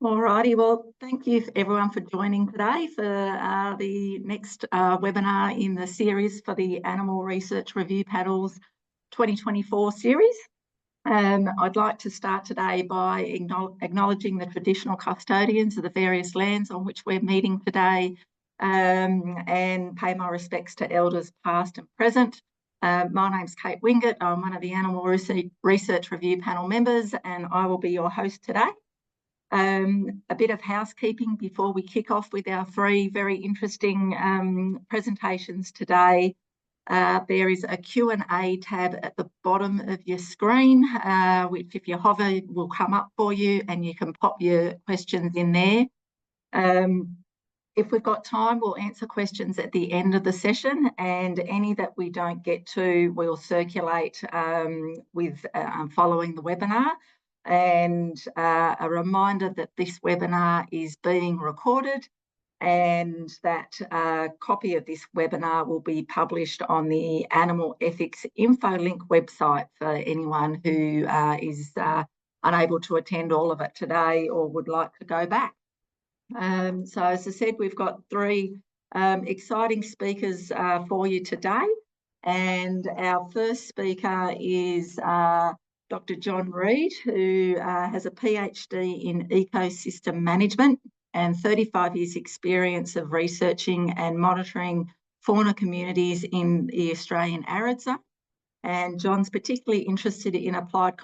Alrighty, well, thank you everyone for joining today for the next webinar in the series for the Animal Research Review Panel's 2024 series. I'd like to start today by acknowledging the traditional custodians of the various lands on which we're meeting today, and pay my respects to elders past and present. My name's Kate Wingett. I'm one of the Animal Research Review Panel members, and I will be your host today. A bit of housekeeping before we kick off with our three very interesting presentations today. There is a Q&A tab at the bottom of your screen, which if you hover will come up for you and you can pop your questions in there. If we've got time, we'll answer questions at the end of the session, and any that we don't get to, we'll circulate with following the webinar. And a reminder that this webinar is being recorded, and that a copy of this webinar will be published on the Animal Ethics InfoLink website for anyone who is unable to attend all of it today or would like to go back. So as I said, we've got three exciting speakers for you today. And our first speaker is Dr. John Reid, who has a PhD in ecosystem management and 35 years experience of researching and monitoring fauna communities in the Australian arid zone. And John's particularly interested in applied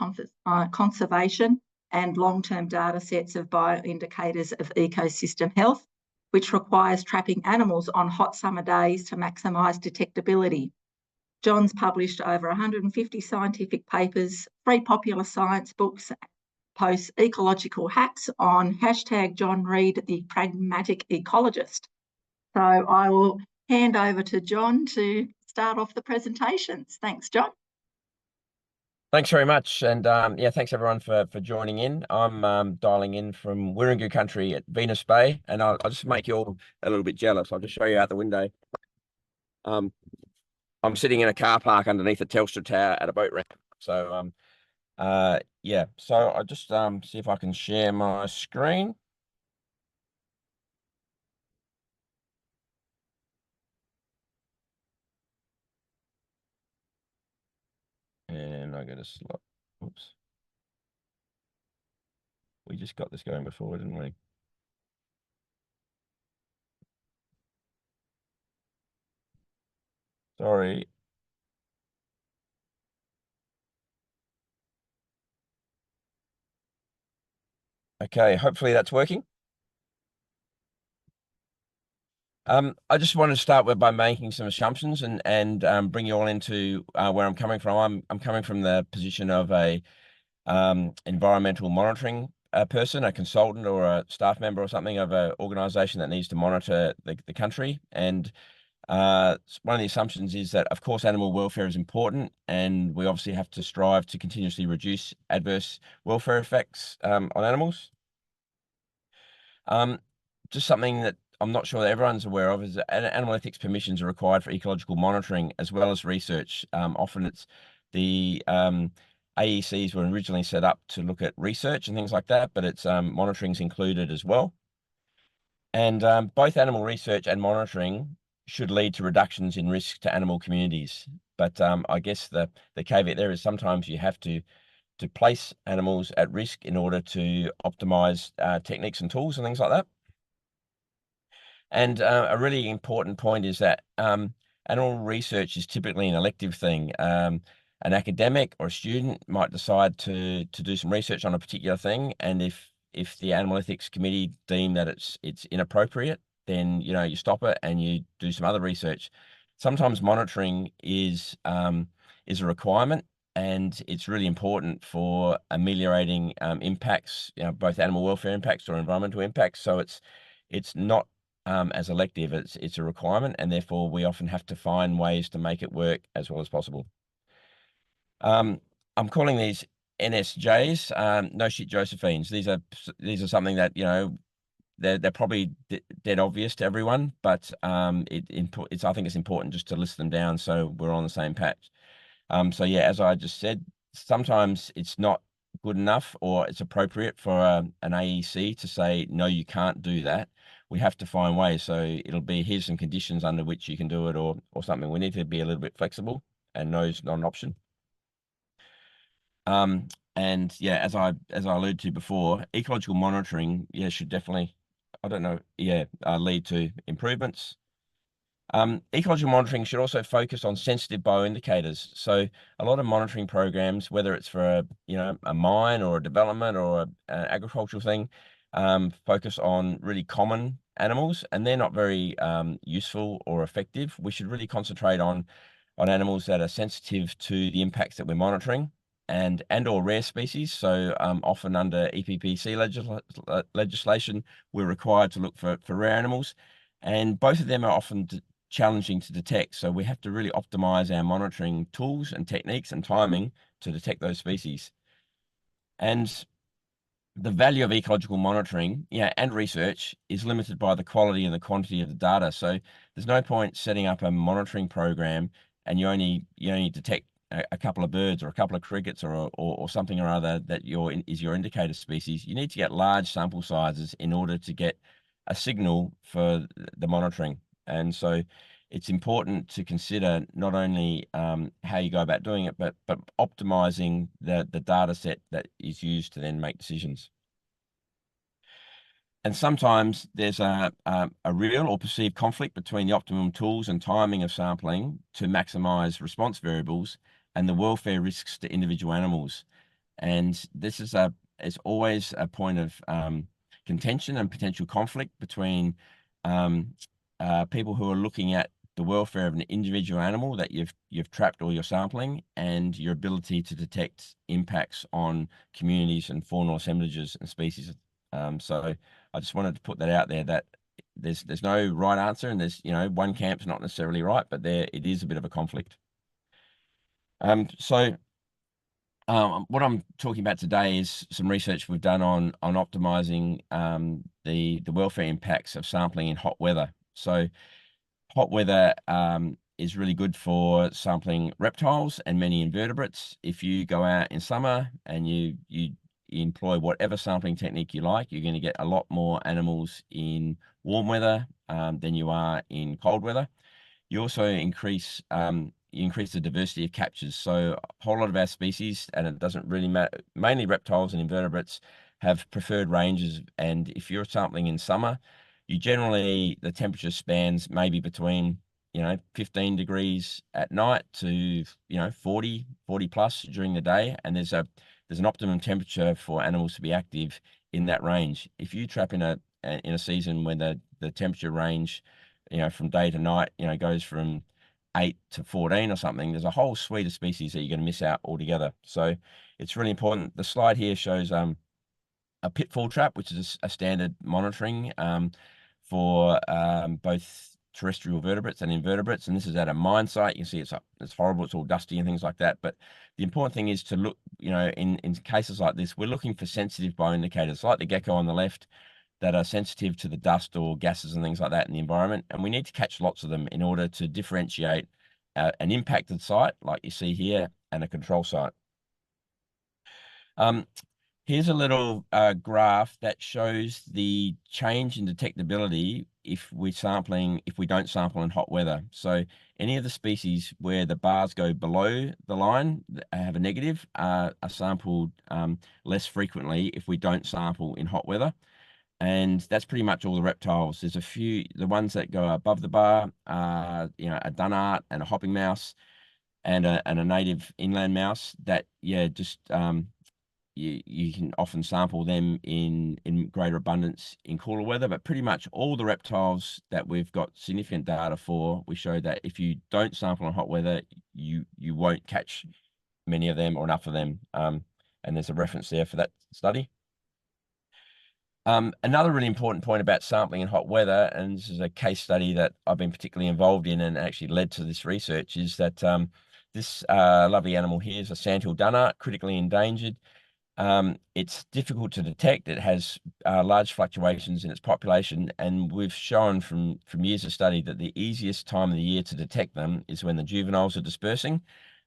conservation and long-term data sets of bioindicators of ecosystem health, which requires trapping animals on hot summer days to maximise detectability. John's published over 150 scientific papers, 3 popular science books, posts ecological hacks on #JohnReid, the pragmatic ecologist. So I will hand over to John to start off the presentations. Thanks, John. Thanks very much. And yeah, thanks everyone for joining in. I'm dialing in from Wirringu country at Venus Bay, and I'll just make you all a little bit jealous. I'll just show you out the window. I'm sitting in a car park underneath a Telstra tower at a boat ramp. So, yeah, so I'll just see if I can share my screen. And I got a slot. Oops. We just got this going before, didn't we? Sorry. Okay, hopefully that's working. I just want to start by making some assumptions and bring you all into where I'm coming from. I'm coming from the position of a environmental monitoring person, a consultant or a staff member or something of an organisation that needs to monitor the country. And one of the assumptions is that, of course, animal welfare is important, and we obviously have to strive to continuously reduce adverse welfare effects on animals. Just something that I'm not sure that everyone's aware of is that animal ethics permissions are required for ecological monitoring as well as research. Often it's the AECs were originally set up to look at research and things like that, but it's monitoring's included as well. And both animal research and monitoring should lead to reductions in risk to animal communities. But I guess the caveat there is sometimes you have to place animals at risk in order to optimize techniques and tools and things like that. And a really important point is that animal research is typically an elective thing. An academic or a student might decide to do some research on a particular thing, and if the animal ethics committee deem that it's inappropriate, then you stop it and you do some other research. Sometimes monitoring is a requirement, and it's really important for ameliorating impacts, both animal welfare impacts or environmental impacts. So it's not as elective, it's a requirement, and therefore we often have to find ways to make it work as well as possible. I'm calling these NSJs, no shit Josephines. These are something that they're probably dead obvious to everyone, but I think it's important just to list them down so we're on the same patch. So yeah, as I just said, sometimes it's not good enough or it's appropriate for an AEC to say, no, you can't do that. We have to find ways. So it'll be, here's some conditions under which you can do it or something. We need to be a little bit flexible, and no is not an option. And yeah, as I alluded to before, ecological monitoring, yeah, should definitely, I don't know, yeah, lead to improvements. Ecological monitoring should also focus on sensitive bioindicators. So a lot of monitoring programs, whether it's for a mine or a development or an agricultural thing, focus on really common animals, and they're not very useful or effective. We should really concentrate on animals that are sensitive to the impacts that we're monitoring, and or rare species. So often under EPPC legislation, we're required to look for rare animals, and both of them are often challenging to detect. So we have to really optimize our monitoring tools and techniques and timing to detect those species. And the value of ecological monitoring, and research is limited by the quality and the quantity of the data. So there's no point setting up a monitoring program and you only detect a couple of birds or a couple of crickets or something or other that is your indicator species. You need to get large sample sizes in order to get a signal for the monitoring. And so it's important to consider not only how you go about doing it, but optimizing the data set that is used to then make decisions. And sometimes there's a real or perceived conflict between the optimum tools and timing of sampling to maximize response variables and the welfare risks to individual animals. And this is it's always a point of contention and potential conflict between people who are looking at the welfare of an individual animal that you've trapped or you're sampling, and your ability to detect impacts on communities and faunal assemblages and species. So I just wanted to put that out there, that there's no right answer, and there's one camp's not necessarily right, but it is a bit of a conflict. So what I'm talking about today is some research we've done on optimizing the welfare impacts of sampling in hot weather. So hot weather is really good for sampling reptiles and many invertebrates. If you go out in summer and you employ whatever sampling technique you like, you're going to get a lot more animals in warm weather than you are in cold weather. You also increase the diversity of captures. So a whole lot of our species, and it doesn't really matter, mainly reptiles and invertebrates, have preferred ranges. And if you're sampling in summer, the temperature spans maybe between 15 degrees at night to 40 plus during the day, and there's an optimum temperature for animals to be active in that range. If you trap in a season when the temperature range from day to night goes from 8 to 14 or something, there's a whole suite of species that you're going to miss out altogether. So it's really important. The slide here shows a pitfall trap, which is a standard monitoring for both terrestrial vertebrates and invertebrates. And this is at a mine site. You can see it's horrible. It's all dusty and things like that. But the important thing is to look, in cases like this, we're looking for sensitive bioindicators, like the gecko on the left, that are sensitive to the dust or gases and things like that in the environment. And we need to catch lots of them in order to differentiate an impacted site, like you see here, and a control site. Here's a little graph that shows the change in detectability if we don't sample in hot weather. So any of the species where the bars go below the line have a negative are sampled less frequently if we don't sample in hot weather. And that's pretty much all the reptiles. There's a few, the ones that go above the bar, a Dunnart and a hopping mouse and a native inland mouse that, just you can often sample them in greater abundance in cooler weather. But pretty much all the reptiles that we've got significant data for, we show that if you don't sample in hot weather, you won't catch many of them or enough of them. And there's a reference there for that study. Another really important point about sampling in hot weather, and this is a case study that I've been particularly involved in and actually led to this research, is that this lovely animal here is a sandhill dunnart, critically endangered. It's difficult to detect. It has large fluctuations in its population, and we've shown from years of study that the easiest time of the year to detect them is when the juveniles are dispersing,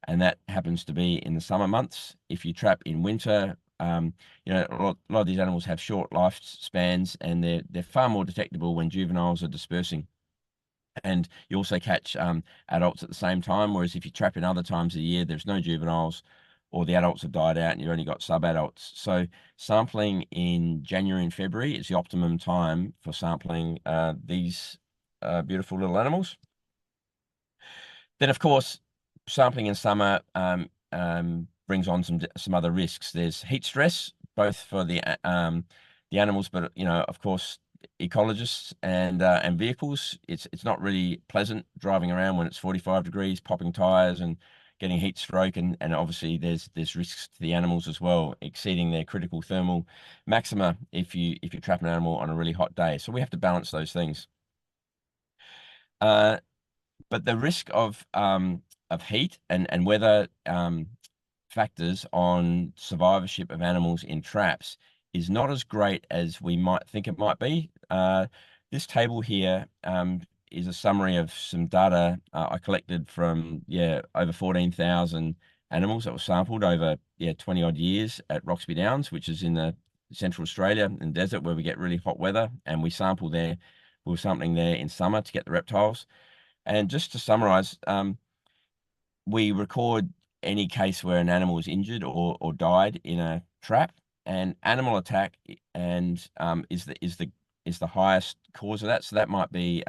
and that happens to be in the summer months. If you trap in winter you know, a lot of these animals have short lifespans, and they're far more detectable when juveniles are dispersing. And you also catch adults at the same time, whereas if you trap in other times of the year, there's no juveniles, or the adults have died out and you've only got sub-adults. So sampling in January and February is the optimum time for sampling these beautiful little animals. Then, of course, sampling in summer brings on some other risks. There's heat stress, both for the animals, but you know, of course, ecologists and vehicles. It's not really pleasant driving around when it's 45 degrees, popping tires and getting heat stroke, and obviously there's risks to the animals as well, exceeding their critical thermal maxima if you trap an animal on a really hot day. So we have to balance those things. But the risk of heat and weather factors on survivorship of animals in traps is not as great as we might think it might be. This table here is a summary of some data I collected from over 14,000 animals that were sampled over 20 odd years at Roxby Downs, which is in the Central Australia in the desert where we get really hot weather, and we sample there. We were sampling there in summer to get the reptiles. And just to summarize, we record any case where an animal was injured or died in a trap, and animal attack and is the highest cause of that. So that might be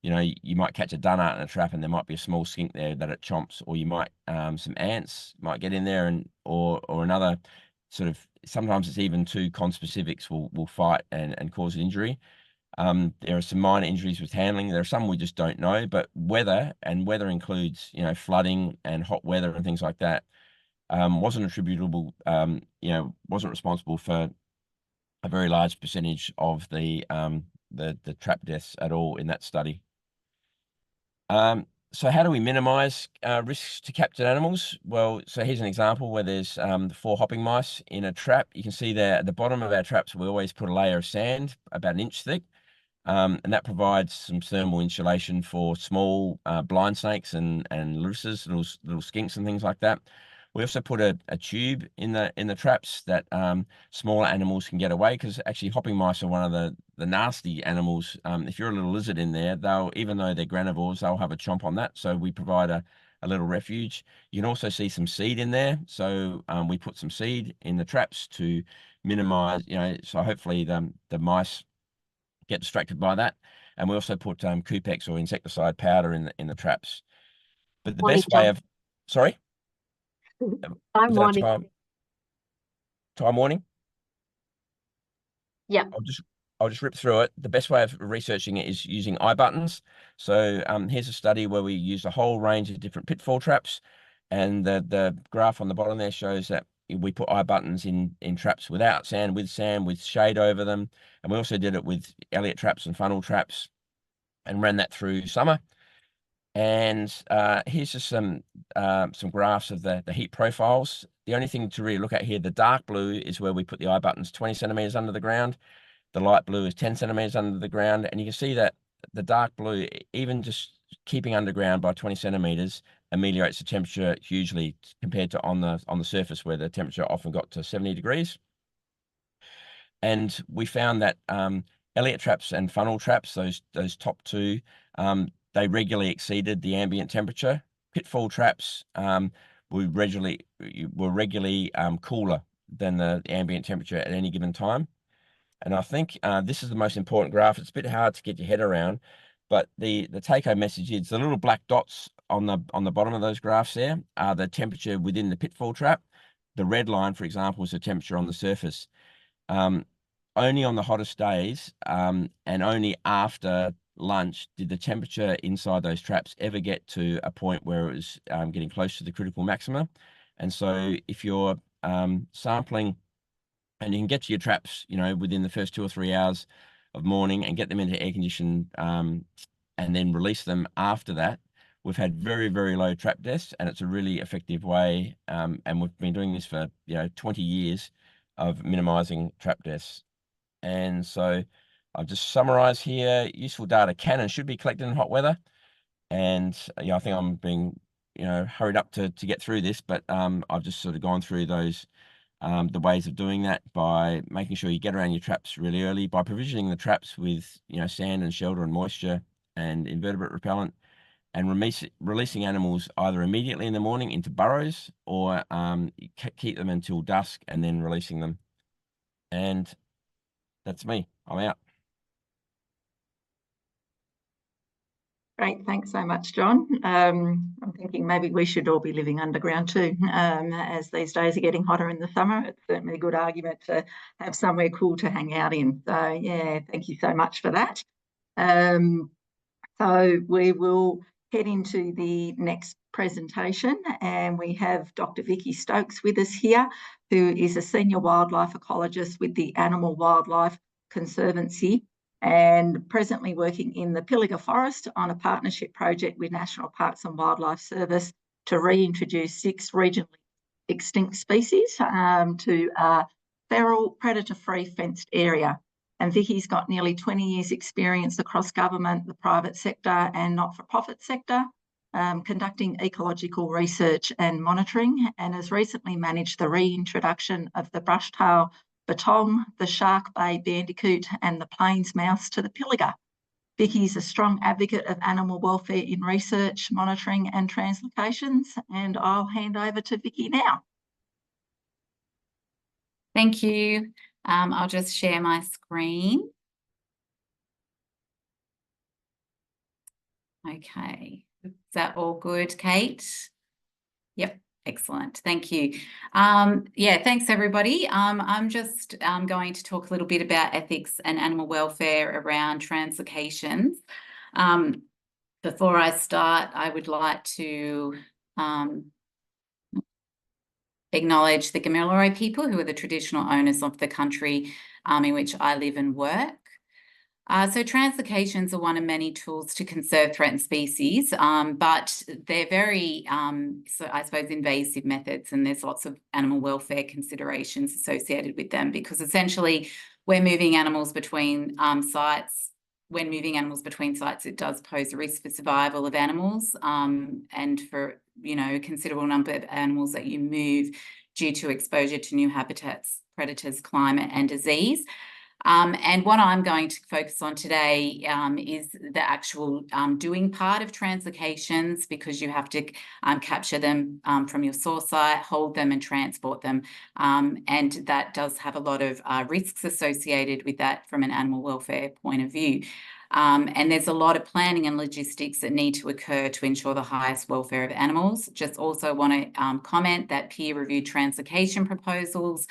you know, you might catch a dunnart in a trap and there might be a small skink there that it chomps, or you might some ants might get in there, and or another sort of, sometimes it's even two conspecifics will fight and cause an injury. There are some minor injuries with handling. There are some we just don't know, but weather includes, you know, flooding and hot weather and things like that, wasn't attributable, you know, wasn't responsible for a very large percentage of the trap deaths at all in that study. So how do we minimize risks to captured animals? Well, so here's an example where there's 4 hopping mice in a trap. You can see there at the bottom of our traps, we always put a layer of sand about an inch thick. And that provides some thermal insulation for small blind snakes and lorises, little skinks and things like that. We also put a tube in the traps that smaller animals can get away, because actually hopping mice are one of the nasty animals. If you're a little lizard in there, even though they're granivores, they'll have a chomp on that. So we provide a little refuge. You can also see some seed in there. So we put some seed in the traps to minimize, you know, so hopefully the mice get distracted by that. And we also put Coupex or insecticide powder in the traps. But the best way of, sorry, Time was that warning. Time warning? Yeah. I'll just rip through it. The best way of researching it is using eye buttons. So here's a study where we use a whole range of different pitfall traps, and the graph on the bottom there shows that we put eye buttons in traps without sand, with sand, with shade over them. And we also did it with Elliott traps and funnel traps and ran that through summer. And here's just some graphs of the heat profiles. The only thing to really look at here, the dark blue is where we put the eye buttons 20 centimeters under the ground. The light blue is 10 centimeters under the ground. And you can see that the dark blue, even just keeping underground by 20 centimeters, ameliorates the temperature hugely compared to on the surface, where the temperature often got to 70 degrees. And we found that Elliott traps and funnel traps, those top two, they regularly exceeded the ambient temperature. Pitfall traps were regularly cooler than the ambient temperature at any given time. And I think this is the most important graph. It's a bit hard to get your head around, but the take-home message is the little black dots on the bottom of those graphs there are the temperature within the pitfall trap. The red line, for example, is the temperature on the surface. Only on the hottest days and only after lunch did the temperature inside those traps ever get to a point where it was getting close to the critical maxima. And so if you're sampling, and you can get to your traps, you know, within the first 2 or 3 hours of morning and get them into air condition and then release them after that, we've had very, very low trap deaths, and it's a really effective way. And we've been doing this for, 20 years of minimizing trap deaths. And so I'll just summarize here. Useful data can and should be collected in hot weather. And I think I'm being, hurried up to get through this, but I've just sort of gone through those the ways of doing that by making sure you get around your traps really early, by provisioning the traps with, sand and shelter and moisture and invertebrate repellent, and releasing animals either immediately in the morning into burrows or keep them until dusk and then releasing them. And that's me. I'm out. Great, thanks so much, John. I'm thinking maybe we should all be living underground too, as these days are getting hotter in the summer. It's certainly a good argument to have somewhere cool to hang out in. So yeah, thank you so much for that. So we will head into the next presentation, and we have Dr. Vicky Stokes with us here, who is a senior wildlife ecologist with the Animal Wildlife Conservancy and presently working in the Pilliga Forest on a partnership project with National Parks and Wildlife Service to reintroduce 6 regionally extinct species to a feral predator-free fenced area. And Vicky's got nearly 20 years experience across government, the private sector and not-for-profit sector, conducting ecological research and monitoring, and has recently managed the reintroduction of the brush-tail Batong, the Shark Bay bandicoot and the plains mouse to the Pilliga. Vicky's a strong advocate of animal welfare in research, monitoring and translocations, and I'll hand over to Vicky now. Thank you. I'll just share my screen. Okay, is that all good, Kate? Yep, excellent. Thank you. Yeah, thanks everybody. I'm just going to talk a little bit about ethics and animal welfare around translocations. Before I start, I would like to acknowledge the Gamilaroi people, who are the traditional owners of the country in which I live and work. So translocations are one of many tools to conserve threatened species, but they're very, so I suppose, invasive methods, and there's lots of animal welfare considerations associated with them, because essentially we're moving animals between sites. When moving animals between sites, it does pose a risk for survival of animals and for, a considerable number of animals that you move due to exposure to new habitats, predators, climate and disease. And what I'm going to focus on today is the actual doing part of translocations, because you have to capture them from your source site, hold them and transport them. And that does have a lot of risks associated with that from an animal welfare point of view. And there's a lot of planning and logistics that need to occur to ensure the highest welfare of animals. Just also want to comment that peer-reviewed translocation proposals,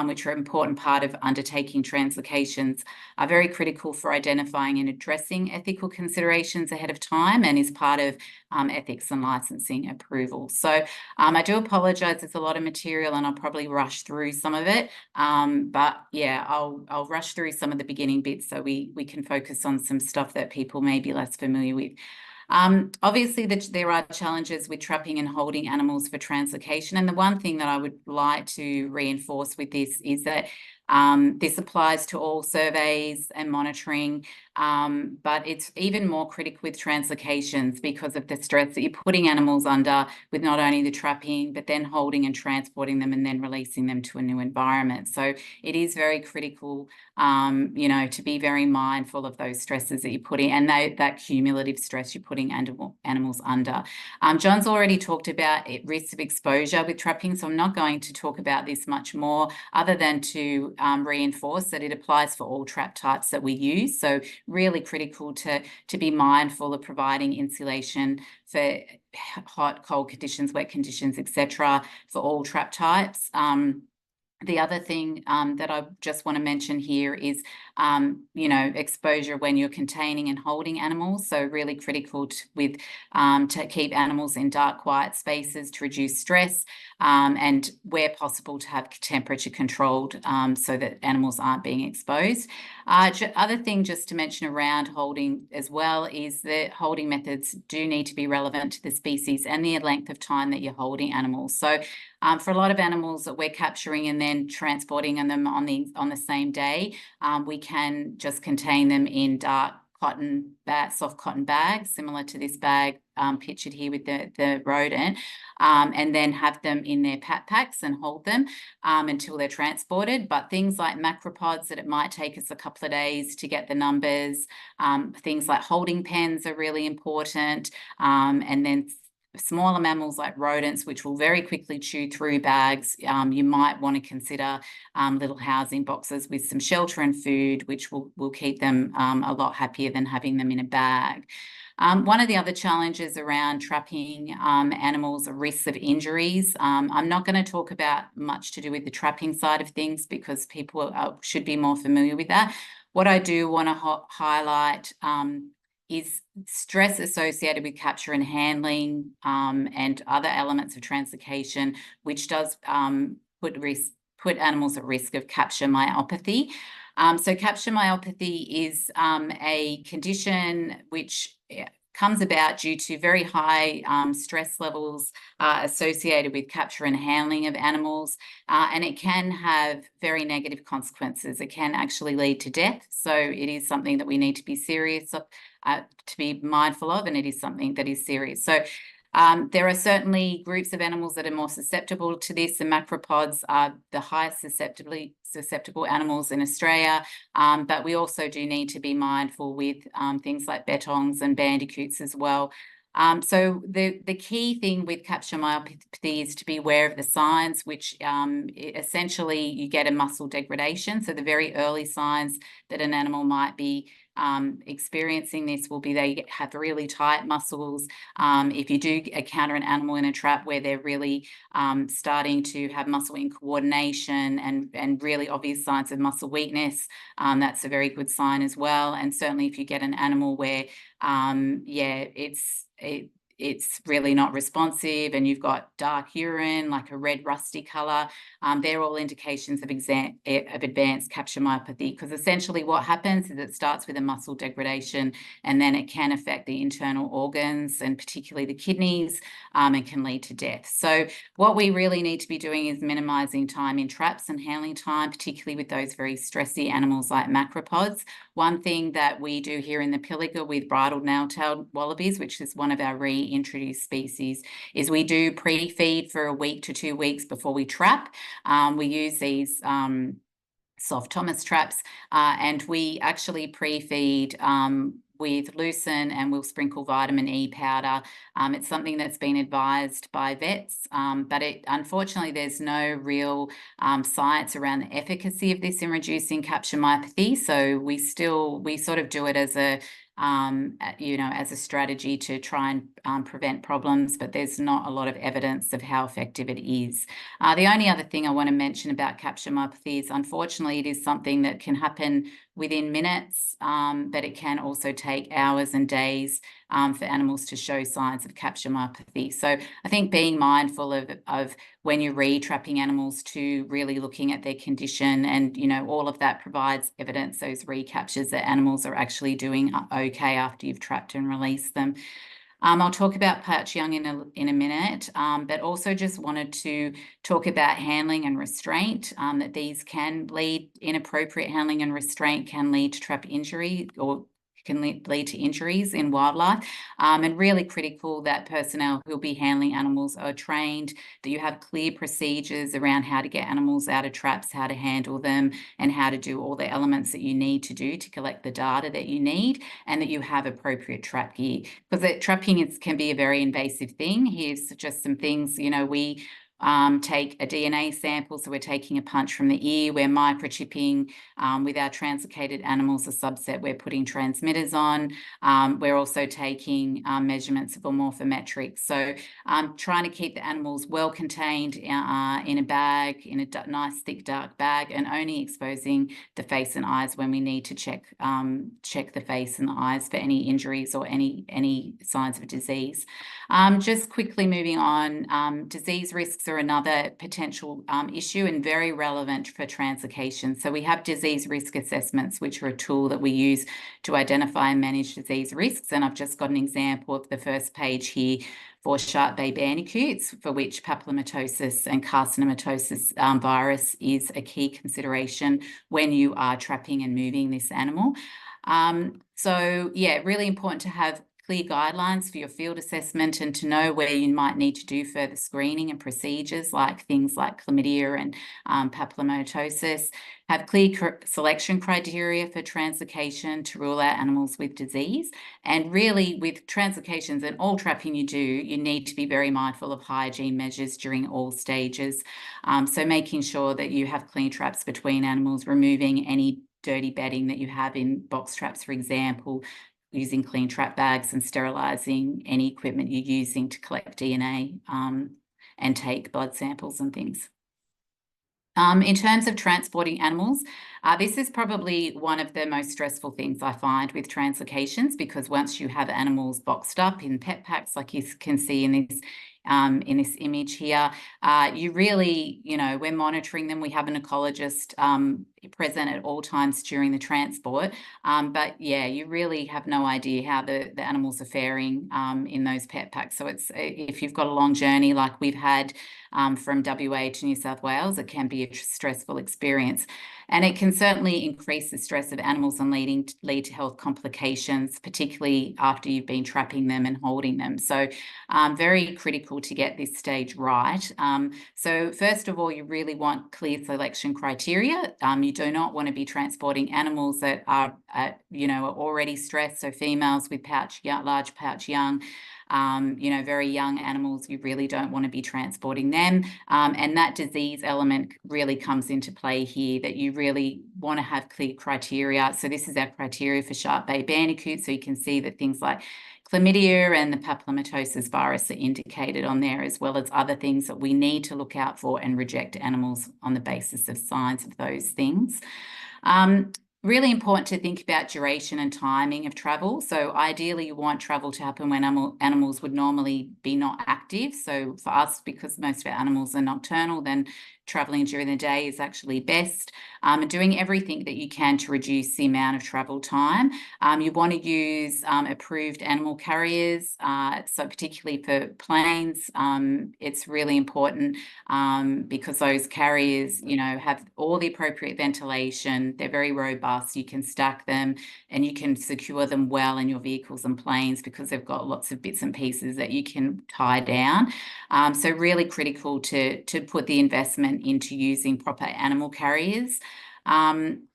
which are an important part of undertaking translocations, are very critical for identifying and addressing ethical considerations ahead of time, and is part of ethics and licensing approval. So I do apologise, there's a lot of material and I'll probably rush through some of it, but yeah, I'll rush through some of the beginning bits so we can focus on some stuff that people may be less familiar with. Obviously, there are challenges with trapping and holding animals for translocation, and the one thing that I would like to reinforce with this is that this applies to all surveys and monitoring, but it's even more critical with translocations because of the stress that you're putting animals under with not only the trapping, but then holding and transporting them and then releasing them to a new environment. So it is very critical, to be very mindful of those stresses that you're putting, and that cumulative stress you're putting animals under. John's already talked about risks of exposure with trapping, so I'm not going to talk about this much more, other than to reinforce that it applies for all trap types that we use. So really critical to be mindful of providing insulation for hot, cold conditions, wet conditions, etc., for all trap types. The other thing that I just want to mention here is, exposure when you're containing and holding animals. So really critical to keep animals in dark, quiet spaces to reduce stress, and where possible to have temperature controlled so that animals aren't being exposed. Other thing just to mention around holding as well is that holding methods do need to be relevant to the species and the length of time that you're holding animals. So for a lot of animals that we're capturing and then transporting them on the same day, we can just contain them in dark, soft cotton bag, similar to this bag pictured here with the rodent, and then have them in their pat packs and hold them until they're transported. But things like macropods, that it might take us a couple of days to get the numbers. Things like holding pens are really important, and then smaller mammals like rodents, which will very quickly chew through bags. You might want to consider little housing boxes with some shelter and food, which will keep them a lot happier than having them in a bag. One of the other challenges around trapping animals are risks of injuries. I'm not going to talk about much to do with the trapping side of things because people should be more familiar with that. What I do want to highlight is stress associated with capture and handling and other elements of translocation, which does put animals at risk of capture myopathy. So capture myopathy is a condition which comes about due to very high stress levels associated with capture and handling of animals, and it can have very negative consequences. It can actually lead to death, so it is something that we need to be serious of, to be mindful of, and it is something that is serious. So there are certainly groups of animals that are more susceptible to this, and macropods are the highest susceptible animals in Australia, but we also do need to be mindful with things like bettongs and bandicoots as well. So the key thing with capture myopathy is to be aware of the signs, which essentially you get a muscle degradation. So the very early signs that an animal might be experiencing this will be they have really tight muscles. If you do encounter an animal in a trap where they're really starting to have muscle incoordination and really obvious signs of muscle weakness, that's a very good sign as well. And certainly if you get an animal where it's really not responsive and you've got dark urine, like a red rusty colour, they're all indications of advanced capture myopathy, because essentially what happens is it starts with a muscle degradation and then it can affect the internal organs and particularly the kidneys, and can lead to death. So what we really need to be doing is minimising time in traps and handling time, particularly with those very stressy animals like macropods. One thing that we do here in the Pilliga with bridled nail-tailed wallabies, which is one of our reintroduced species, is we do pre-feed for a week to 2 weeks before we trap. We use these soft Thomas traps, and we actually pre-feed with lucerne, and we'll sprinkle vitamin E powder. It's something that's been advised by vets, but unfortunately there's no real science around the efficacy of this in reducing capture myopathy. So we sort of do it as a as a strategy to try and prevent problems, but there's not a lot of evidence of how effective it is. The only other thing I want to mention about capture myopathy is, unfortunately, it is something that can happen within minutes, but it can also take hours and days for animals to show signs of capture myopathy. So I think being mindful of when you're re-trapping animals, to really looking at their condition, and all of that provides evidence, those recaptures, that animals are actually doing okay after you've trapped and released them. I'll talk about pouch young in a minute, but also just wanted to talk about handling and restraint, that these can lead, inappropriate handling and restraint can lead to trap injury, or can lead to injuries in wildlife, and really critical that personnel who'll be handling animals are trained, that you have clear procedures around how to get animals out of traps, how to handle them, and how to do all the elements that you need to do to collect the data that you need, and that you have appropriate trap gear, because trapping can be a very invasive thing. Here's just some things. We take a DNA sample, so we're taking a punch from the ear, we're microchipping with our translocated animals, a subset we're putting transmitters on. We're also taking measurements of morphometrics. So trying to keep the animals well contained in a bag, in a nice thick dark bag, and only exposing the face and eyes when we need to check the face and the eyes for any injuries or any signs of disease. Just quickly moving on, disease risks are another potential issue and very relevant for translocation. So we have disease risk assessments, which are a tool that we use to identify and manage disease risks. And I've just got an example of the first page here for Shark Bay bandicoots, for which papillomatosis and carcinomatosis virus is a key consideration when you are trapping and moving this animal. So yeah, really important to have clear guidelines for your field assessment and to know where you might need to do further screening and procedures like things like chlamydia and papillomatosis. Have clear selection criteria for translocation to rule out animals with disease. And really with translocations and all trapping you do, you need to be very mindful of hygiene measures during all stages. So making sure that you have clean traps between animals, removing any dirty bedding that you have in box traps, for example, using clean trap bags and sterilising any equipment you're using to collect DNA and take blood samples and things. In terms of transporting animals, this is probably one of the most stressful things I find with translocations, because once you have animals boxed up in pet packs, like you can see in this image here, you really, we're monitoring them. We have an ecologist present at all times during the transport. But yeah, you really have no idea how the animals are faring in those pet packs. So if you've got a long journey like we've had from WA to New South Wales, it can be a stressful experience. And it can certainly increase the stress of animals and lead to health complications, particularly after you've been trapping them and holding them. So very critical to get this stage right. So first of all, you really want clear selection criteria. You do not want to be transporting animals that are, are already stressed. So females with large pouch young, very young animals, you really don't want to be transporting them. And that disease element really comes into play here, that you really want to have clear criteria. So this is our criteria for sharp bay bandicoot. So you can see that things like chlamydia and the papillomatosis virus are indicated on there, as well as other things that we need to look out for and reject animals on the basis of signs of those things. Really important to think about duration and timing of travel. So ideally you want travel to happen when animals would normally be not active. So for us, because most of our animals are nocturnal, then traveling during the day is actually best. And doing everything that you can to reduce the amount of travel time. You want to use approved animal carriers. So particularly for planes, it's really important because those carriers, have all the appropriate ventilation. They're very robust. You can stack them and you can secure them well in your vehicles and planes because they've got lots of bits and pieces that you can tie down. So really critical to put the investment into using proper animal carriers.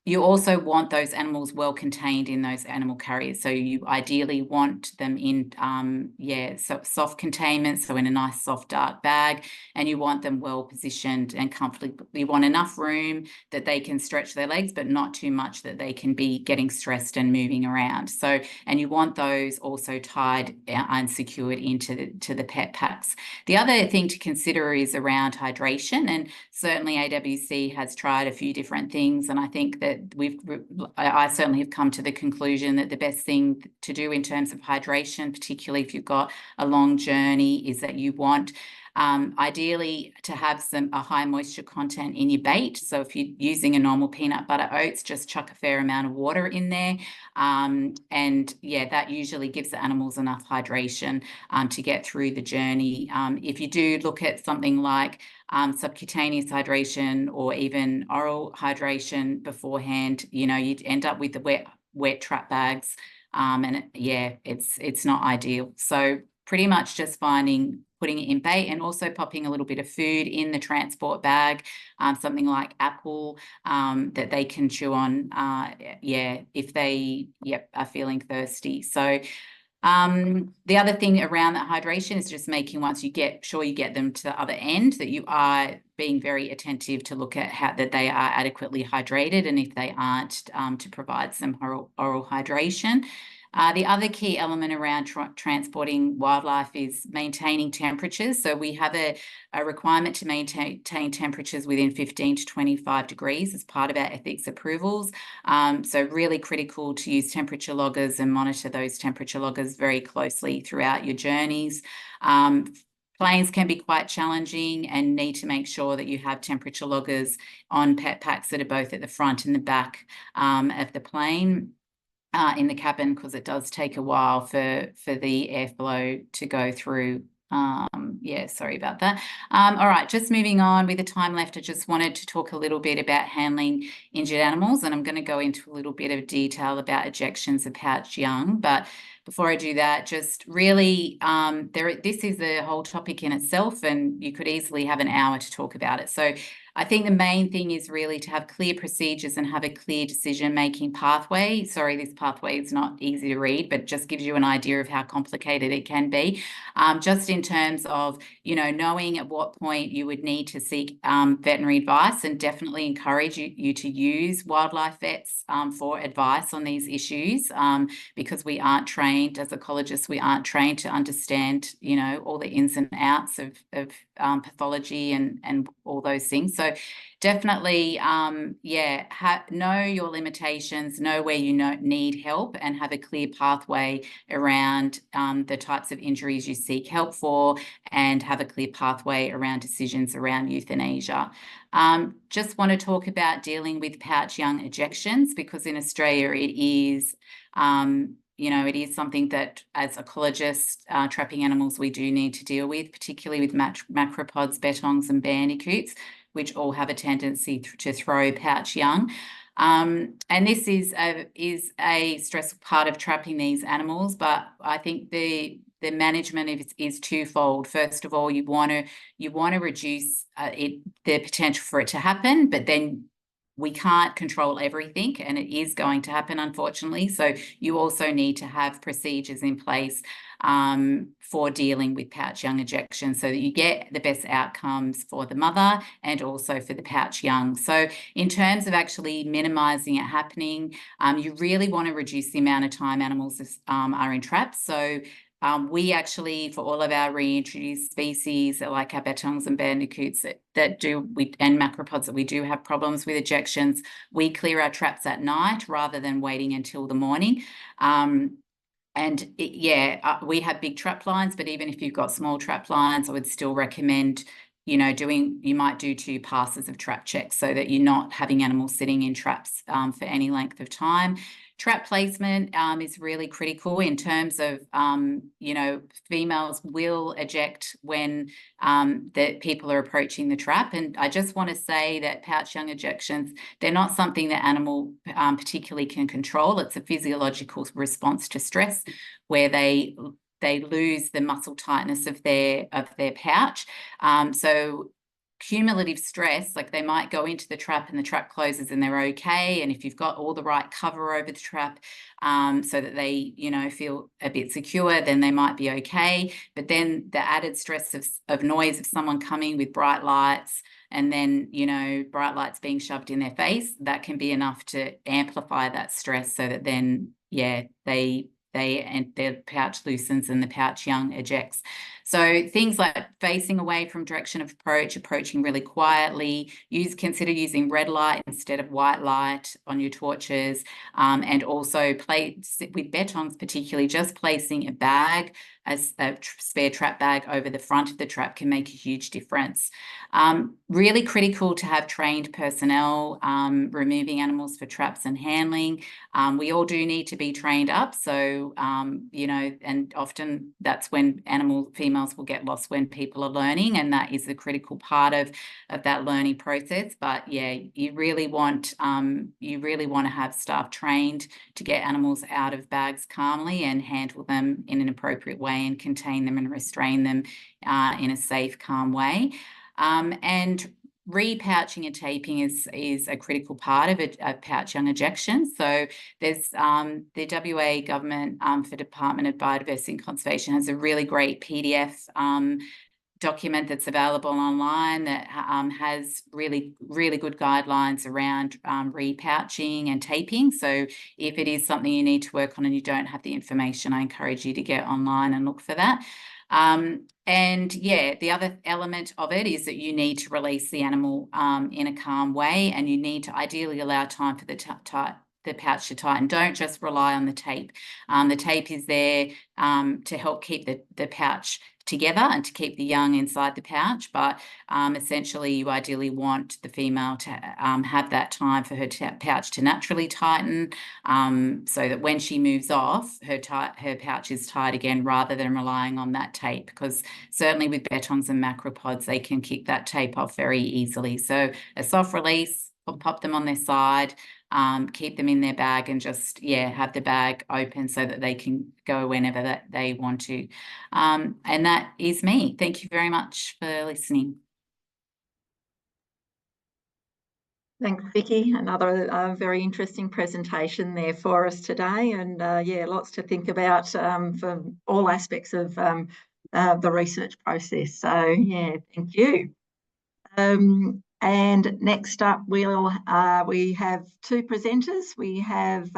You also want those animals well contained in those animal carriers. So you ideally want them in, soft containment, so in a nice soft dark bag, and you want them well positioned and comfortable. You want enough room that they can stretch their legs, but not too much that they can be getting stressed and moving around. So, and you want those also tied and secured into the pet packs. The other thing to consider is around hydration, and certainly AWC has tried a few different things, and I think that I certainly have come to the conclusion that the best thing to do in terms of hydration, particularly if you've got a long journey, is that you want ideally to have a high moisture content in your bait. So if you're using a normal peanut butter oats, just chuck a fair amount of water in there. And yeah, that usually gives the animals enough hydration to get through the journey. If you do look at something like subcutaneous hydration or even oral hydration beforehand, you'd end up with the wet trap bags. And it's not ideal. So pretty much just putting it in bait and also popping a little bit of food in the transport bag, something like apple that they can chew on, if they are feeling thirsty. So the other thing around that hydration is just making, once you get them to the other end, that you are being very attentive to look at that they are adequately hydrated, and if they aren't, to provide some oral hydration. The other key element around transporting wildlife is maintaining temperatures. So we have a requirement to maintain temperatures within 15 to 25 degrees as part of our ethics approvals. So really critical to use temperature loggers and monitor those temperature loggers very closely throughout your journeys. Planes can be quite challenging and need to make sure that you have temperature loggers on pet packs that are both at the front and the back of the plane. In the cabin, because it does take a while for the airflow to go through Yeah, sorry about that. All right, just moving on with the time left, I just wanted to talk a little bit about handling injured animals, and I'm going to go into a little bit of detail about ejections of pouch young. But before I do that, just really, this is a whole topic in itself, and you could easily have an hour to talk about it. So I think the main thing is really to have clear procedures and have a clear decision-making pathway. Sorry, this pathway is not easy to read, but just gives you an idea of how complicated it can be. Just in terms of, you know, knowing at what point you would need to seek veterinary advice, and definitely encourage you to use wildlife vets for advice on these issues, because we aren't trained as ecologists, we aren't trained to understand, you know, all the ins and outs of pathology and all those things. So definitely, yeah, know your limitations, know where you need help, and have a clear pathway around the types of injuries you seek help for, and have a clear pathway around decisions around euthanasia. Just want to talk about dealing with pouch young ejections, because in Australia it is, you know, it is something that as ecologists trapping animals we do need to deal with, particularly with macropods, bettongs and bandicoots, which all have a tendency to throw pouch young. And this is a stressful part of trapping these animals, but I think the management is twofold. First of all, you want to reduce the potential for it to happen, but then we can't control everything, and it is going to happen, unfortunately. So you also need to have procedures in place for dealing with pouch young ejection, so that you get the best outcomes for the mother and also for the pouch young. So in terms of actually minimising it happening, you really want to reduce the amount of time animals are in traps. So we actually, for all of our reintroduced species, like our bettongs and bandicoots and macropods that we do have problems with ejections, we clear our traps at night rather than waiting until the morning. We have big trap lines, but even if you've got small trap lines, I would still recommend, you know, you might do 2 passes of trap checks, so that you're not having animals sitting in traps for any length of time. Trap placement is really critical in terms of, you know, females will eject when the people are approaching the trap. And I just want to say that pouch young ejections, they're not something that animal particularly can control. It's a physiological response to stress, where they lose the muscle tightness of their pouch. So cumulative stress, like they might go into the trap and the trap closes and they're okay, and if you've got all the right cover over the trap so that they, you know, feel a bit secure, then they might be okay. But then the added stress of noise of someone coming with bright lights, and then, you know, bright lights being shoved in their face, that can be enough to amplify that stress, so that then, yeah, and their pouch loosens and the pouch young ejects. So things like facing away from direction of approach, approaching really quietly, consider using red light instead of white light on your torches, and also with bettongs particularly, just placing a bag, a spare trap bag over the front of the trap can make a huge difference. Really critical to have trained personnel removing animals for traps and handling. We all do need to be trained up, so you know, and often that's when females will get lost when people are learning, and that is a critical part of that learning process. But yeah, you really want to have staff trained to get animals out of bags calmly and handle them in an appropriate way, and contain them and restrain them in a safe, calm way. And repouching and taping is a critical part of pouch young ejection. So there's the WA government for Department of Biodiversity and Conservation has a really great PDF document that's available online that has really good guidelines around repouching and taping. So if it is something you need to work on and you don't have the information, I encourage you to get online and look for that. And yeah, the other element of it is that you need to release the animal in a calm way, and you need to ideally allow time for the the pouch to tighten. Don't just rely on the tape. The tape is there to help keep the pouch together and to keep the young inside the pouch, but essentially you ideally want the female to have that time for her pouch to naturally tighten, so that when she moves off, her pouch is tight again, rather than relying on that tape, because certainly with betons and macropods, they can kick that tape off very easily. So a soft release, pop them on their side, keep them in their bag, and just, yeah, have the bag open so that they can go whenever that they want to. And that is me. Thank you very much for listening. Thanks, Vicky. Another very interesting presentation there for us today, and yeah, lots to think about for all aspects of the research process. So yeah, thank you. And next up, we have two presenters. We have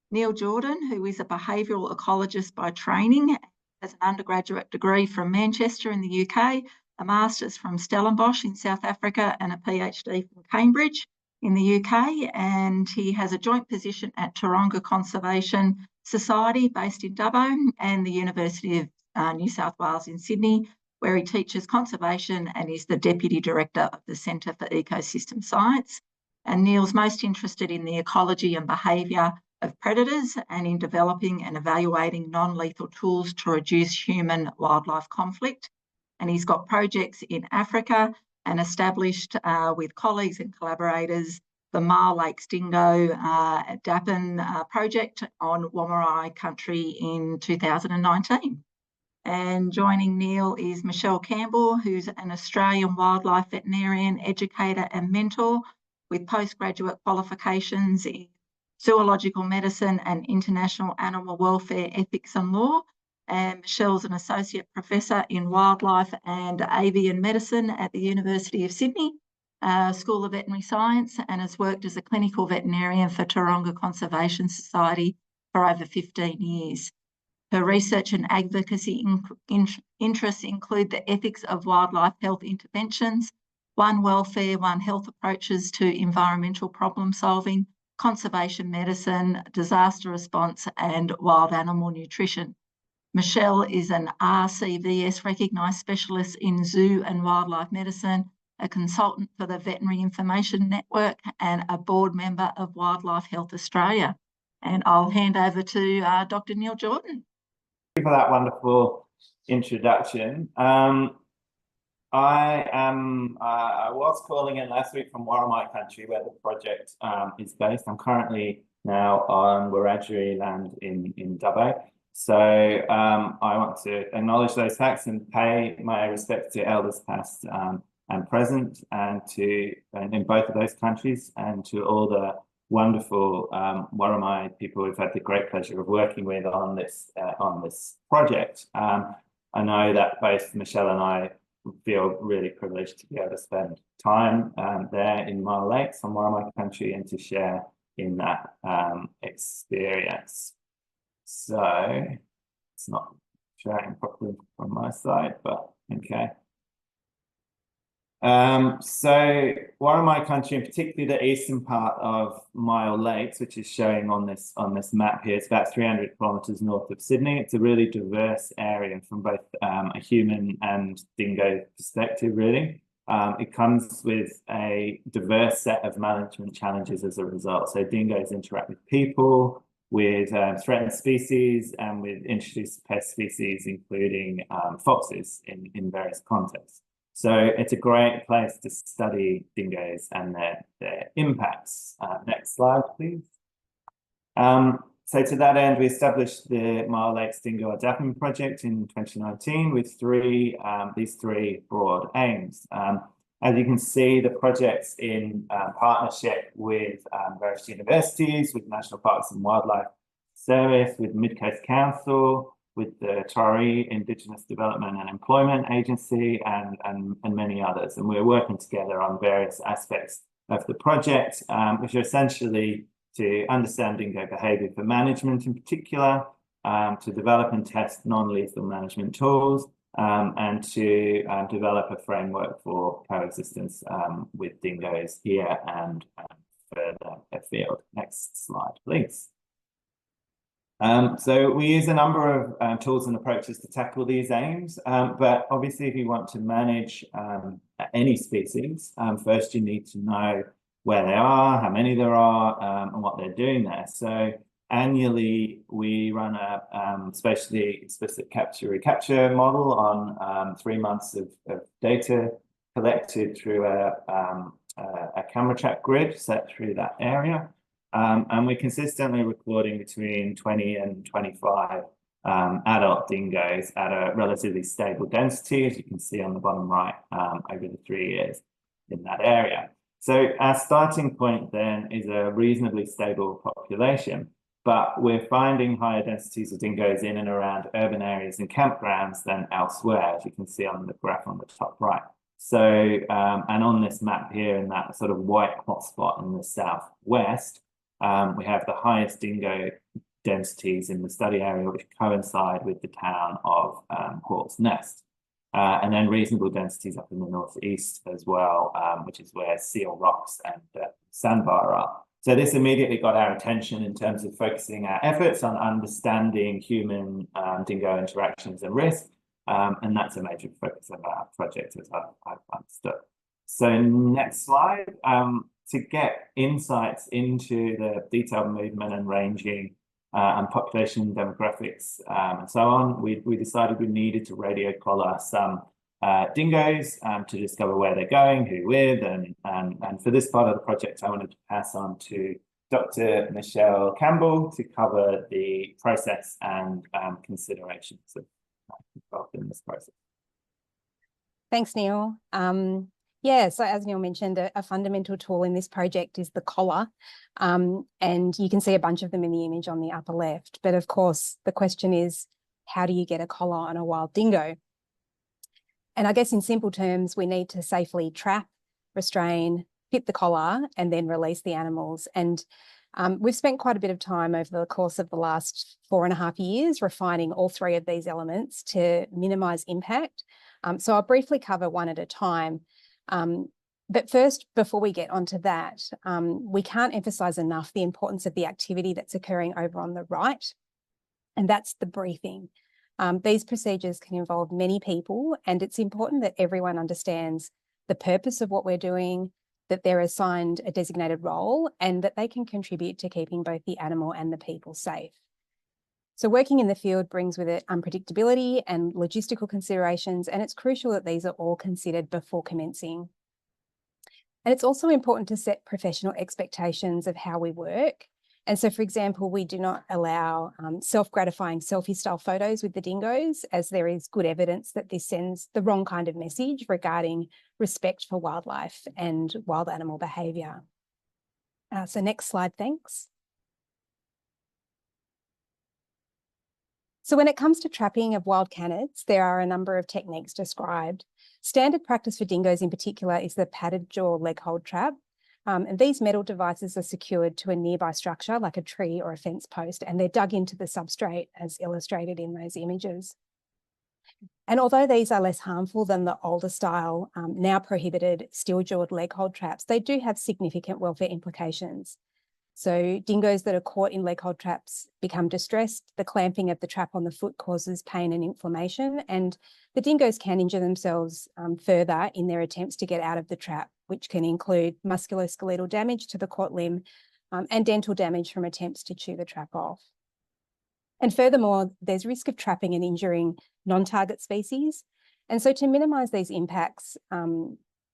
Neil Jordan, who is a behavioural ecologist by training, has an undergraduate degree from Manchester in the UK, a master's from Stellenbosch in South Africa, and a PhD from Cambridge in the UK. And he has a joint position at Taronga Conservation Society based in Dubbo and the University of New South Wales in Sydney, where he teaches conservation and is the Deputy Director of the Centre for Ecosystem Science. And Neil's most interested in the ecology and behaviour of predators and in developing and evaluating non-lethal tools to reduce human-wildlife conflict. And he's got projects in Africa and established with colleagues and collaborators the Mar Lakes Dingo Dappen project on Wammarai country in 2019. And joining Neil is Michelle Campbell, who's an Australian wildlife veterinarian, educator and mentor with postgraduate qualifications in zoological medicine and international animal welfare ethics and law. And Michelle's an associate professor in wildlife and avian medicine at the University of Sydney School of Veterinary Science, and has worked as a clinical veterinarian for Taronga Conservation Society for over 15 years. Her research and advocacy interests include the ethics of wildlife health interventions, one welfare, one health approaches to environmental problem solving, conservation medicine, disaster response, and wild animal nutrition. Michelle is an RCVS recognised specialist in zoo and wildlife medicine, a consultant for the Veterinary Information Network, and a board member of Wildlife Health Australia. And I'll hand over to Dr. Neil Jordan. Thank you for that wonderful introduction. I was calling in last week from Warramai country, where the project is based. I'm currently now on Wiradjuri land in Dubbo. So I want to acknowledge those facts and pay my respects to elders past and present, and in both of those countries, and to all the wonderful Warramai people we've had the great pleasure of working with on this project. I know that both Michelle and I feel really privileged to be able to spend time there in Mar Lakes on Warramai country and to share in that experience. So it's not sharing properly from my side, but okay. So Warramai country, in particular the eastern part of Myall Lakes, which is showing on this map here, it's about 300 kilometres north of Sydney. It's a really diverse area from both a human and dingo perspective, really. It comes with a diverse set of management challenges as a result. So dingoes interact with people, with threatened species, and with introduced pest species, including foxes in various contexts. So it's a great place to study dingoes and their impacts. Next slide, please. So to that end, we established the Myall Lakes Dingo Dappen project in 2019 with these three broad aims. As you can see, the project's in partnership with various universities, with National Parks and Wildlife Service, with Mid Coast Council, with the Taree Indigenous Development and Employment Agency, and many others. And we're working together on various aspects of the project, which are essentially to understand dingo behaviour for management in particular, to develop and test non-lethal management tools, and to develop a framework for coexistence with dingoes here and further afield. Next slide, please. So we use a number of tools and approaches to tackle these aims, but obviously if you want to manage any species, first you need to know where they are, how many there are, and what they're doing there. So annually we run a spatially explicit capture-recapture model on 3 months of data collected through a camera trap grid set through that area. And we're consistently recording between 20 and 25 adult dingoes at a relatively stable density, as you can see on the bottom right, over the 3 years in that area. So our starting point then is a reasonably stable population, but we're finding higher densities of dingoes in and around urban areas and campgrounds than elsewhere, as you can see on the graph on the top right. So, and on this map here in that sort of white hotspot in the southwest, we have the highest dingo densities in the study area, which coincide with the town of Hawke's Nest. And then reasonable densities up in the northeast as well, which is where Seal Rocks and Sandbar are. So this immediately got our attention in terms of focusing our efforts on understanding human dingo interactions and risk. And that's a major focus of our project, as I've understood. So next slide. To get insights into the detailed movement and ranging and population demographics and so on, we decided we needed to radio collar some dingoes to discover where they're going, who with, and for this part of the project, I wanted to pass on to Dr. Michelle Campbell to cover the process and considerations involved in this process. Thanks, Neil. Yeah, so as Neil mentioned, a fundamental tool in this project is the collar, and you can see a bunch of them in the image on the upper left. But of course, the question is, how do you get a collar on a wild dingo? And I guess in simple terms, we need to safely trap, restrain, fit the collar, and then release the animals. And we've spent quite a bit of time over the course of the last 4.5 years refining all 3 of these elements to minimise impact. So I'll briefly cover one at a time. But first, before we get onto that, we can't emphasise enough the importance of the activity that's occurring over on the right, and that's the briefing. These procedures can involve many people, and it's important that everyone understands the purpose of what we're doing, that they're assigned a designated role, and that they can contribute to keeping both the animal and the people safe. So working in the field brings with it unpredictability and logistical considerations, and it's crucial that these are all considered before commencing. And it's also important to set professional expectations of how we work. And so, for example, we do not allow self-gratifying selfie-style photos with the dingoes, as there is good evidence that this sends the wrong kind of message regarding respect for wildlife and wild animal behaviour. So next slide, thanks. So when it comes to trapping of wild canids, there are a number of techniques described. Standard practice for dingoes in particular is the padded jaw leg hold trap. And these metal devices are secured to a nearby structure like a tree or a fence post, and they're dug into the substrate as illustrated in those images. And although these are less harmful than the older style, now prohibited steel-jawed leg hold traps, they do have significant welfare implications. So dingoes that are caught in leg hold traps become distressed. The clamping of the trap on the foot causes pain and inflammation, and the dingoes can injure themselves further in their attempts to get out of the trap, which can include musculoskeletal damage to the caught limb and dental damage from attempts to chew the trap off. And furthermore, there's risk of trapping and injuring non-target species. And so to minimise these impacts,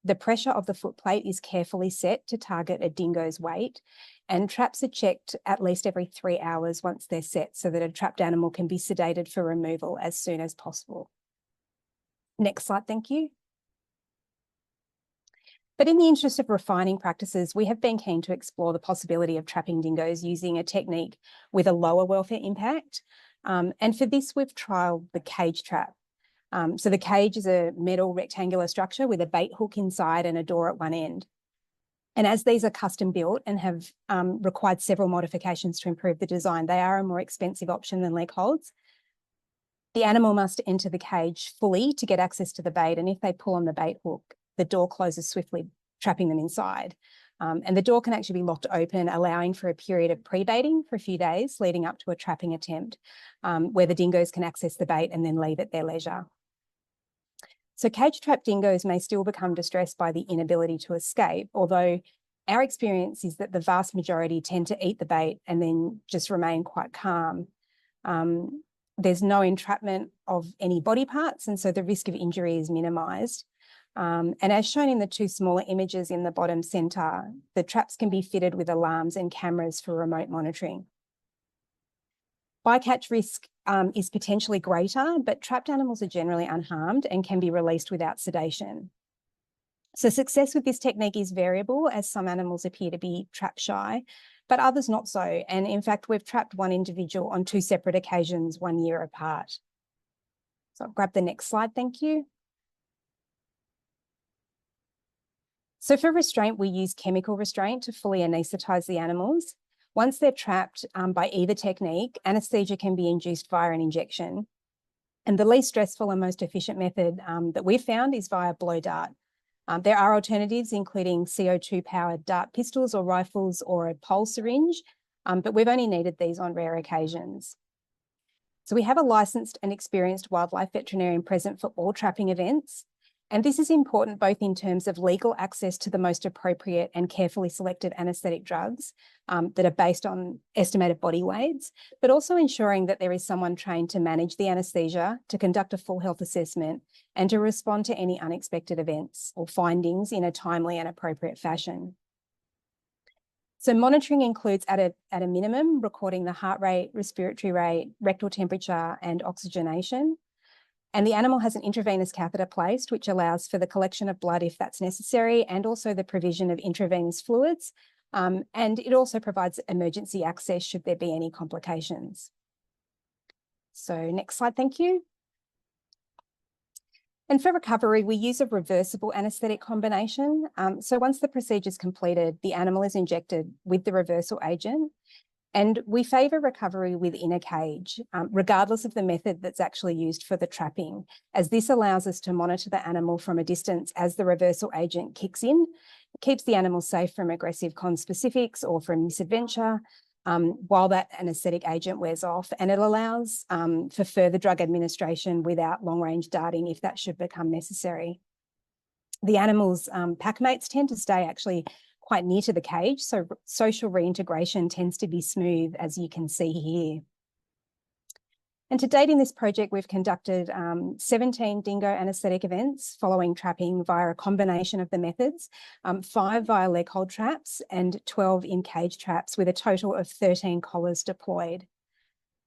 the pressure of the foot plate is carefully set to target a dingo's weight, and traps are checked at least every 3 hours once they're set so that a trapped animal can be sedated for removal as soon as possible. Next slide, thank you. But in the interest of refining practices, we have been keen to explore the possibility of trapping dingoes using a technique with a lower welfare impact. And for this, we've trialled the cage trap. So the cage is a metal rectangular structure with a bait hook inside and a door at one end. And as these are custom built and have required several modifications to improve the design, they are a more expensive option than leg holds. The animal must enter the cage fully to get access to the bait, and if they pull on the bait hook, the door closes swiftly, trapping them inside. And the door can actually be locked open, allowing for a period of pre-baiting for a few days leading up to a trapping attempt, where the dingoes can access the bait and then leave at their leisure. So cage-trapped dingoes may still become distressed by the inability to escape, although our experience is that the vast majority tend to eat the bait and then just remain quite calm. There's no entrapment of any body parts, and so the risk of injury is minimised. And as shown in the two smaller images in the bottom centre, the traps can be fitted with alarms and cameras for remote monitoring. Bycatch risk is potentially greater, but trapped animals are generally unharmed and can be released without sedation. So success with this technique is variable, as some animals appear to be trap shy, but others not so. And in fact, we've trapped one individual on 2 separate occasions 1 year apart. So I'll grab the next slide, thank you. So for restraint, we use chemical restraint to fully anaesthetise the animals. Once they're trapped by either technique, anaesthesia can be induced via an injection. And the least stressful and most efficient method that we've found is via blow dart. There are alternatives, including CO2-powered dart pistols or rifles or a pole syringe, but we've only needed these on rare occasions. So we have a licensed and experienced wildlife veterinarian present for all trapping events. And this is important both in terms of legal access to the most appropriate and carefully selected anaesthetic drugs that are based on estimated body weights, but also ensuring that there is someone trained to manage the anaesthesia, to conduct a full health assessment, and to respond to any unexpected events or findings in a timely and appropriate fashion. So monitoring includes at a minimum recording the heart rate, respiratory rate, rectal temperature, and oxygenation. And the animal has an intravenous catheter placed, which allows for the collection of blood if that's necessary, and also the provision of intravenous fluids. And it also provides emergency access should there be any complications. So next slide, thank you. And for recovery, we use a reversible anaesthetic combination. So once the procedure is completed, the animal is injected with the reversal agent. And we favour recovery within a cage, regardless of the method that's actually used for the trapping, as this allows us to monitor the animal from a distance as the reversal agent kicks in. It keeps the animal safe from aggressive conspecifics or from misadventure while that anaesthetic agent wears off, and it allows for further drug administration without long-range darting if that should become necessary. The animal's pack mates tend to stay actually quite near to the cage, so social reintegration tends to be smooth, as you can see here. And to date in this project, we've conducted 17 dingo anaesthetic events following trapping via a combination of the methods, 5 via leg hold traps and 12 in cage traps, with a total of 13 collars deployed.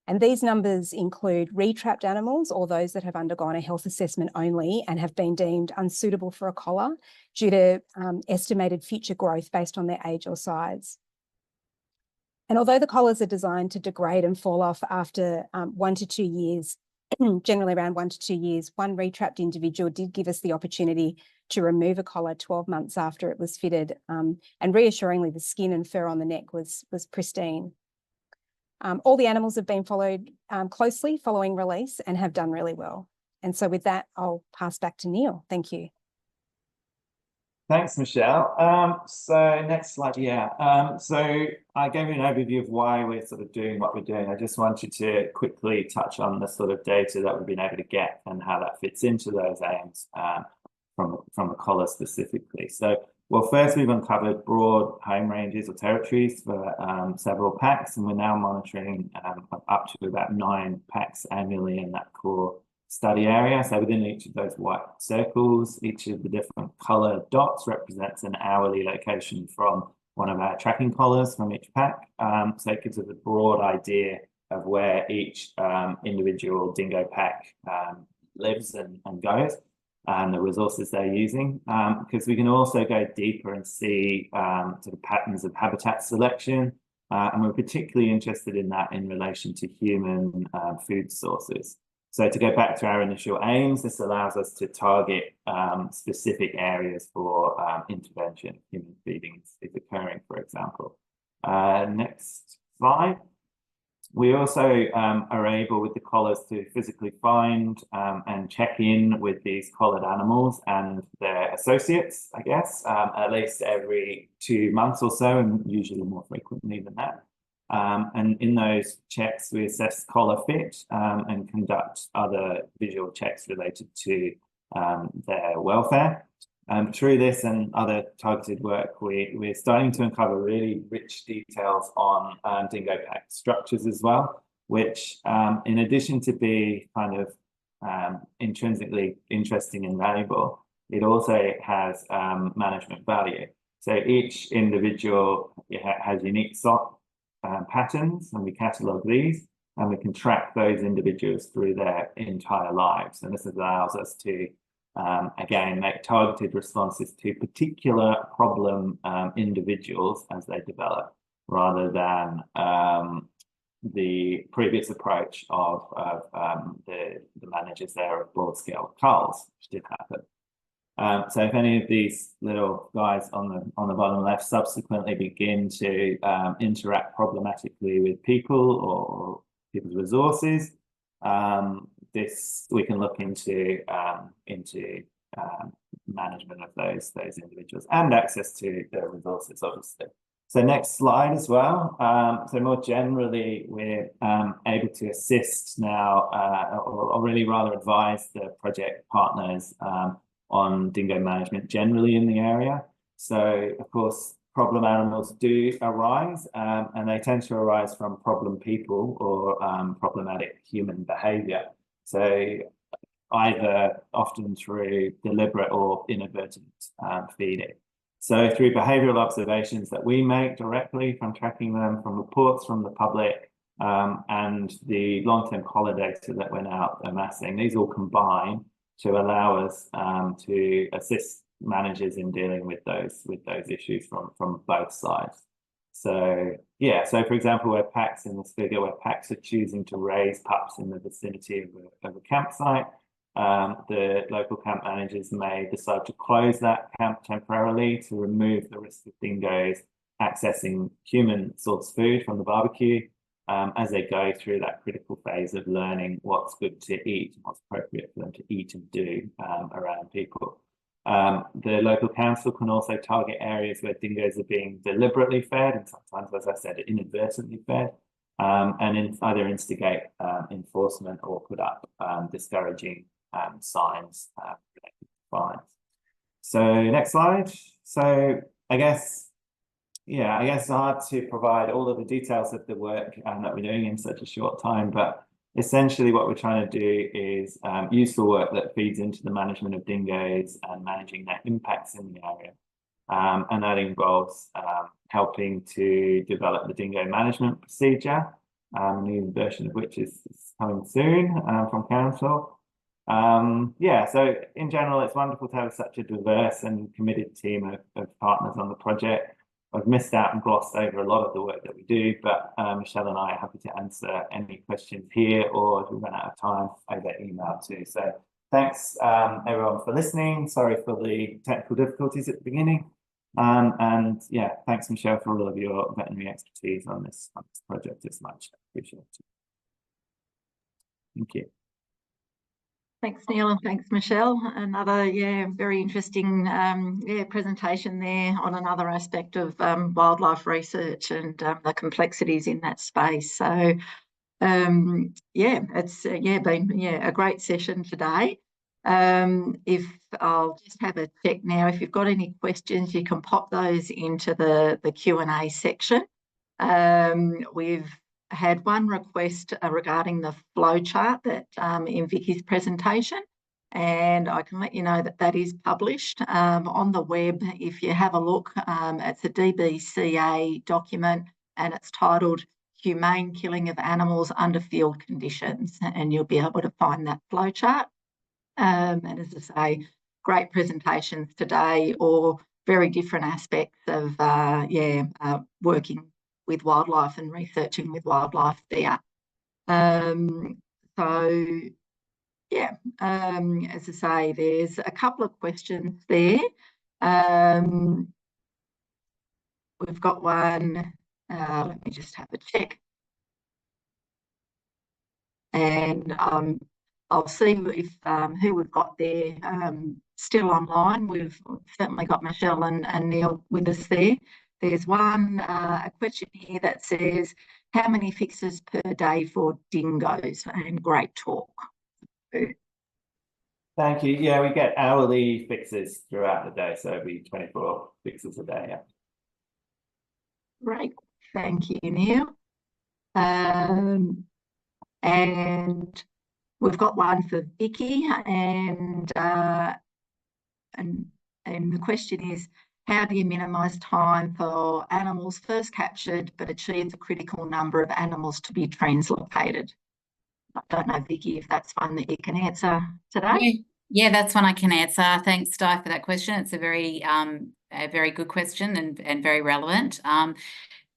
And these numbers include re-trapped animals or those that have undergone a health assessment only and have been deemed unsuitable for a collar due to estimated future growth based on their age or size. And although the collars are designed to degrade and fall off after 1 to 2 years, generally around 1 to 2 years, one re-trapped individual did give us the opportunity to remove a collar 12 months after it was fitted. And reassuringly, the skin and fur on the neck was pristine. All the animals have been followed closely following release and have done really well. And so with that, I'll pass back to Neil. Thank you. Thanks, Michelle. So next slide, yeah. So I gave you an overview of why we're sort of doing what we're doing. I just wanted to quickly touch on the sort of data that we've been able to get and how that fits into those aims from the collar specifically. So, well, first we've uncovered broad home ranges or territories for several packs, and we're now monitoring up to about 9 packs annually in that core study area. So within each of those white circles, each of the different colour dots represents an hourly location from one of our tracking collars from each pack. So it gives us a broad idea of where each individual dingo pack lives and goes, and the resources they're using, because we can also go deeper and see sort of patterns of habitat selection, and we're particularly interested in that in relation to human food sources. So to go back to our initial aims, this allows us to target specific areas for intervention. Human feeding is occurring, for example. Next slide. We also are able with the collars to physically find and check in with these collared animals and their associates, I guess, at least every 2 months or so, and usually more frequently than that. And in those checks, we assess collar fit and conduct other visual checks related to their welfare. Through this and other targeted work, we're starting to uncover really rich details on dingo pack structures as well, which in addition to be kind of intrinsically interesting and valuable, it also has management value. So each individual has unique sock patterns, and we catalogue these, and we can track those individuals through their entire lives. And this allows us to again, make targeted responses to particular problem individuals as they develop, rather than the previous approach of the managers there of broad scale culls, which did happen. So if any of these little guys on the bottom left subsequently begin to interact problematically with people or people's resources, we can look into management of those individuals and access to their resources, obviously. So next slide as well. So more generally, we're able to assist now, or really rather advise the project partners on dingo management generally in the area. So of course, problem animals do arise, and they tend to arise from problem people or problematic human behavior. So either often through deliberate or inadvertent feeding. So through behavioural observations that we make directly from tracking them, from reports from the public, and the long-term collar data that we're now amassing, these all combine to allow us to assist managers in dealing with those issues from both sides. So yeah, so for example, where packs in this figure, where packs are choosing to raise pups in the vicinity of a campsite, the local camp managers may decide to close that camp temporarily to remove the risk of dingoes accessing human sourced food from the barbecue as they go through that critical phase of learning what's good to eat and what's appropriate for them to eat and do around people. The local council can also target areas where dingoes are being deliberately fed, and sometimes, as I said, inadvertently fed, and either instigate enforcement or put up discouraging signs related to fines. So next slide. So I guess it's hard to provide all of the details of the work that we're doing in such a short time, but essentially what we're trying to do is useful work that feeds into the management of dingoes and managing their impacts in the area. And that involves helping to develop the dingo management procedure, a new version of which is coming soon from council. So in general, it's wonderful to have such a diverse and committed team of partners on the project. I've missed out and glossed over a lot of the work that we do, but Michelle and I are happy to answer any questions here, or if we run out of time, over email too. So thanks everyone for listening. Sorry for the technical difficulties at the beginning. And yeah, thanks Michelle for all of your veterinary expertise on this project. It's much appreciated. Thank you. Thanks, Neil, and thanks, Michelle. Another, very interesting presentation there on another aspect of wildlife research and the complexities in that space. So, it's been a great session today. If I'll just have a check now, if you've got any questions, you can pop those into the Q&A section. We've had one request regarding the flow chart that in Vicky's presentation, and I can let you know that is published on the web. If you have a look, it's a DBCA document and it's titled Humane Killing of Animals Under Field Conditions, and you'll be able to find that flow chart. And as I say, great presentations today, or very different aspects of working with wildlife and researching with wildlife there. As I say, there's a couple of questions there. We've got one, let me just have a check. and I'll see if who we've got there still online. We've certainly got Michelle and Neil with us there. There's one a question here that says, how many fixes per day for dingoes? And great talk. Thank you. Yeah, we get hourly fixes throughout the day, so it'll be 24 fixes a day. Yeah. Great. Thank you, Neil. And we've got one for Vicky, and the question is, how do you minimise time for animals first captured but achieve the critical number of animals to be translocated? I don't know, Vicky, if that's one that you can answer today. Yeah, that's one I can answer. Thanks, Di, for that question. It's a very good question and very relevant.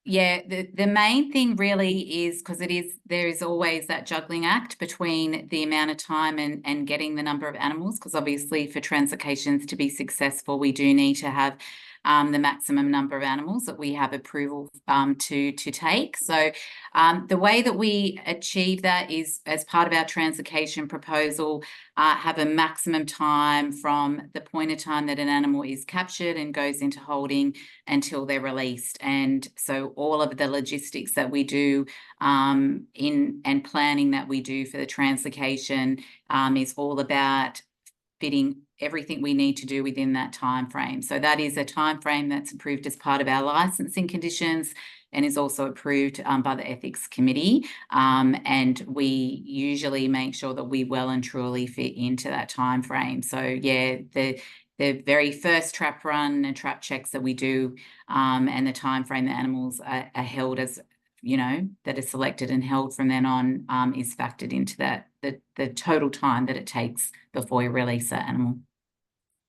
Yeah, the main thing really is because there is always that juggling act between the amount of time and getting the number of animals, because obviously for translocations to be successful, we do need to have the maximum number of animals that we have approval to take. So the way that we achieve that is, as part of our translocation proposal, have a maximum time from the point of time that an animal is captured and goes into holding until they're released. And so all of the logistics that we do and planning that we do for the translocation is all about fitting everything we need to do within that time frame. So that is a time frame that's approved as part of our licensing conditions and is also approved by the ethics committee. And we usually make sure that we well and truly fit into that time frame. So yeah, the very first trap run and trap checks that we do and the time frame the animals are held as, that is selected and held from then on is factored into that, the total time that it takes before we release that animal.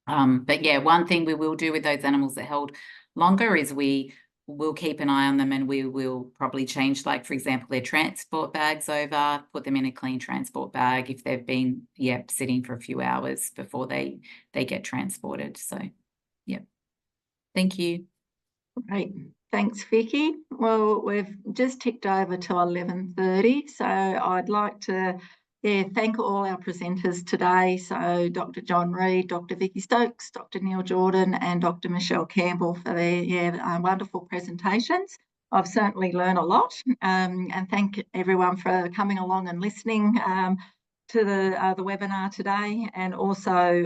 But yeah, one thing we will do with those animals that held longer is we will keep an eye on them, and we will probably change, like, for example, their transport bags over, put them in a clean transport bag if they've been, sitting for a few hours before they get transported. So, yeah. Thank you. Great. Thanks, Vicky. Well, we've just ticked over to 11:30, so I'd like to thank all our presenters today. So Dr. John Reid, Dr. Vicky Stokes, Dr. Neil Jordan and Dr. Michelle Campbell for their wonderful presentations. I've certainly learned a lot, and thank everyone for coming along and listening to the webinar today, and also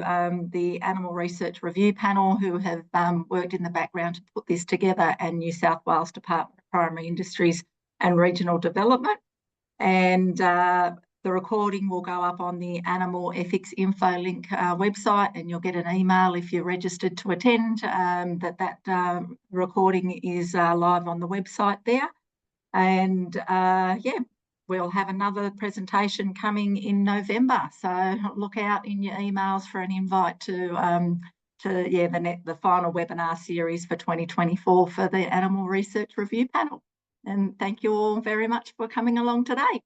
the Animal Research Review Panel, who have worked in the background to put this together, and New South Wales Department of Primary Industries and Regional Development. And the recording will go up on the Animal Ethics Info Link website, and you'll get an email if you're registered to attend that recording is live on the website there. And we'll have another presentation coming in November. So look out in your emails for an invite to the final webinar series for 2024 for the Animal Research Review Panel. And thank you all very much for coming along today.